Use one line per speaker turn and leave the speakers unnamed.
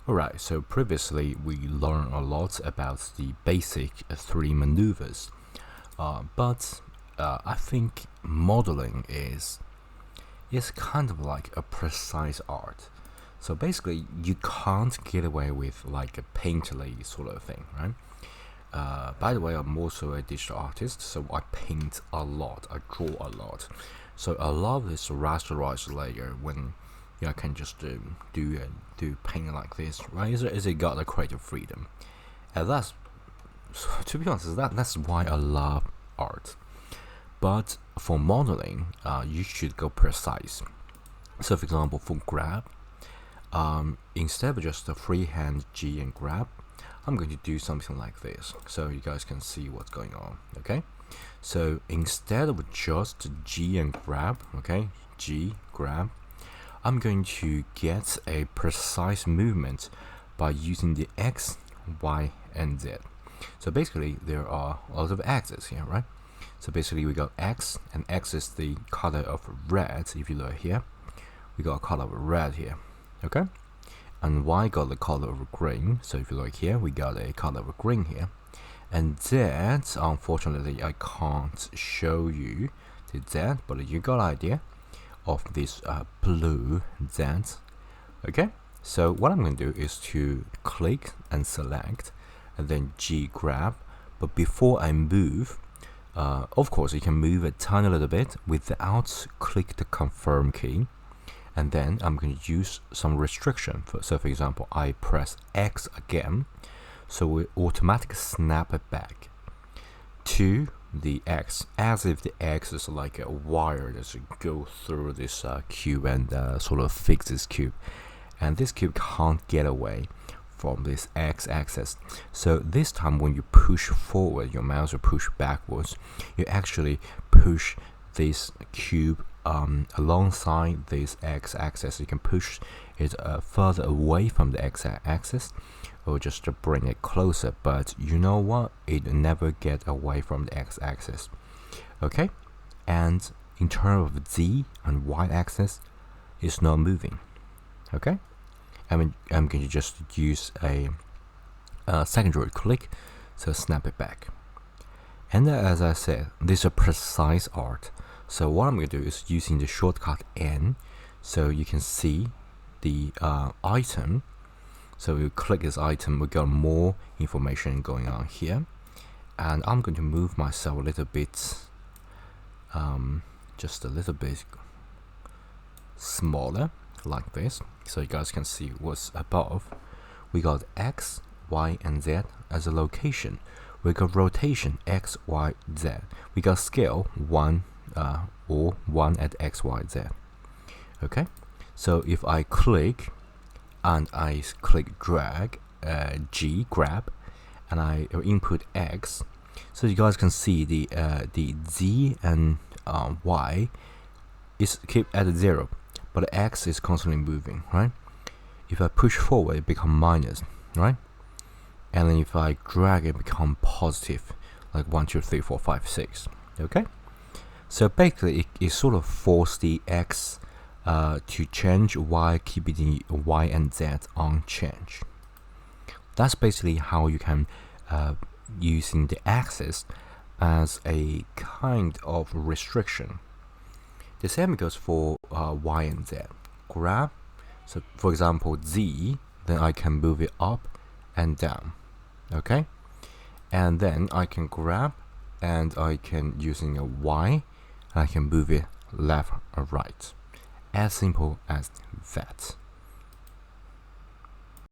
Alright, so previously we learned a lot about the basic 3 maneuvers, but I think modeling is kind of like a precise art. So basically, you can't get away with like a painterly sort of thing, right? By the way, I'm also a digital artist, so I paint a lot, I draw a lot. So I love this rasterized layer when I can just do painting like this, right? Is it got a creative freedom, and that's to be honest, that's why I love art. But for modeling, you should go precise. So, for example, for grab, instead of just a freehand G and grab, I'm going to do something like this, so you guys can see what's going on. Okay, so instead of just G and grab, okay, G grab, I'm going to get a precise movement by using the X, Y, and Z. So basically, there are a lot of axes here, right? So basically, we got X, and X is the color of red. If you look here, we got a color of red here, okay? And Y got the color of green. So if you look here, we got a color of green here. And Z, unfortunately, I can't show you the Z, but you got an idea of this blue Z. Okay, so what I'm going to do is to click and select, and then G grab. But before I move, of course, you can move a tiny little bit without click the confirm key. And then I'm going to use some restriction. So for example, I press X again, so we automatically snap it back to the X, as if the X is like a wire that should go through this cube and sort of fix this cube, and this cube can't get away from this X axis. So this time when you push forward your mouse or push backwards, you actually push this cube alongside this X axis. You can push it further away from the X axis, or just to bring it closer, but you know what, it never get away from the X axis. Okay, and in terms of Z and Y axis, it's not moving. Okay, I'm going to just use a secondary click to snap it back. And as I said, this is a precise art. So what I'm going to do is using the shortcut N, so you can see the item. So we click this item, we got more information going on here, and I'm going to move myself a little bit, just a little bit smaller, like this, so you guys can see what's above. We got X, Y, and Z as a location. We got rotation X, Y, Z. We got scale 1 or 1 at X, Y, Z. Okay, so if I click and I click drag, G grab, and I input X, so you guys can see the Z and Y is keep at 0, but X is constantly moving, right? If I push forward, it become minus, right? And then if I drag, it become positive, like 1, 2, 3, 4, 5, 6. Okay, so basically it sort of forced the X to change while keeping the Y and Z unchanged. That's basically how you can using the axis as a kind of restriction. The same goes for Y and Z. Grab, so for example Z, then I can move it up and down. Okay, and then I can grab, and I can using a Y, I can move it left or right. As simple as that.